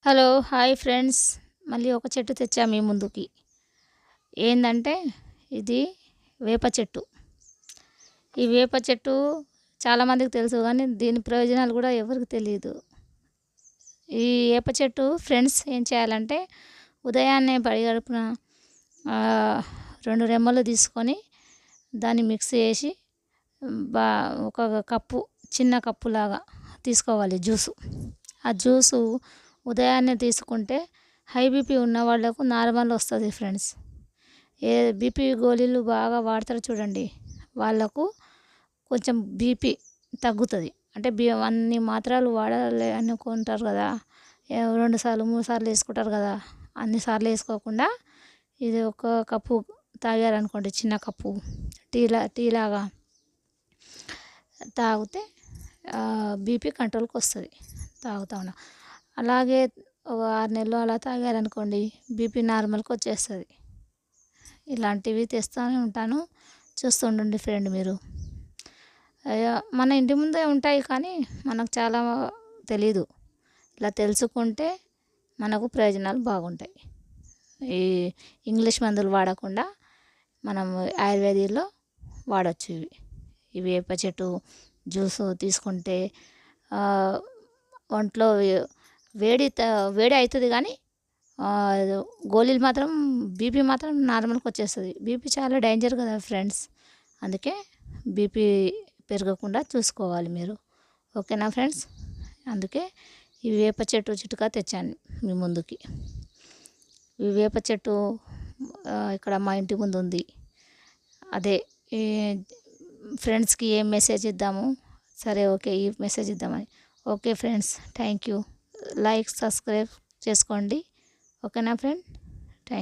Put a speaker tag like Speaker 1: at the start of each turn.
Speaker 1: Hello! Hi friends. మళ్ళీ ఒక చెట్టు తెచ్చా మీ ముందుకి. ఏందంటే ఇది వేప చెట్టు. ఈ వేప చెట్టు చాలామందికి తెలుసు గానీ దీని ప్రయోజనాలు గూడా ఎవరికీ తెలీదు. ఈ వేప చెట్టు ఫ్రెండ్స్ ఏం చేయాలంటే ఉదయాన్నే పడిగడుపున 2 రెమ్మలు తీసుకొని దాన్ని మిక్స్ చేసి బా ఒక కప్పు చిన్న కప్పులాగా తీసుకోవాలి జ్యూసు. ఆ జ్యూసు ఉదయాన్నే తీసుకుంటే హై బీపీ ఉన్న వాళ్ళకు నార్మల్ వస్తుంది ఫ్రెండ్స్. బీపీ గోళీలు బాగా వాడతారు చూడండి, వాళ్ళకు కొంచెం బీపీ తగ్గుతుంది. అంటే అన్ని మాత్రలు వాడాలి అనుకుంటారు కదా, 2 సార్లు 3 సార్లు వేసుకుంటారు కదా, అన్ని సార్లు వేసుకోకుండా ఇది ఒక కప్పు తాగారనుకోండి, చిన్న కప్పు టీలాగా తాగితే బీపీ కంట్రోల్కి వస్తుంది. తాగుతా ఉన్నా అలాగే ఒక 6 నెలలు అలా తాగారనుకోండి, బీపీ నార్మల్కి వచ్చేస్తుంది. ఇలాంటివి తెస్తూనే ఉంటాను, చూస్తుండండి ఫ్రెండ్ మీరు. మన ఇంటి ముందే ఉంటాయి కానీ మనకు చాలా తెలీదు. ఇలా తెలుసుకుంటే మనకు ప్రయోజనాలు బాగుంటాయి. ఈ ఇంగ్లీష్ మందులు వాడకుండా మనం ఆయుర్వేదిక్‌లో వాడచ్చు. ఈ వేప చెట్టు జ్యూసు తీసుకుంటే ఒంట్లో వేడి వేడి అవుతుంది కానీ గోళీలు మాత్రం బీపీ మాత్రం నార్మల్కి వచ్చేస్తుంది. బీపీ చాలా డేంజర్ కదా ఫ్రెండ్స్, అందుకే బీపీ పెరగకుండా చూసుకోవాలి మీరు. ఓకేనా ఫ్రెండ్స్? అందుకే ఈ వేప చెట్టు చిటుకా తెచ్చాను మీ ముందుకి. ఈ వేప చెట్టు ఇక్కడ మా ఇంటి ముందు ఉంది. అదే ఈ ఫ్రెండ్స్కి ఏం మెసేజ్ ఇద్దాము, సరే ఓకే ఈ మెసేజ్ ఇద్దామని. Okay friends, thank you. Like subscribe చేసుకోండి. ఓకేనా ఫ్రెండ్?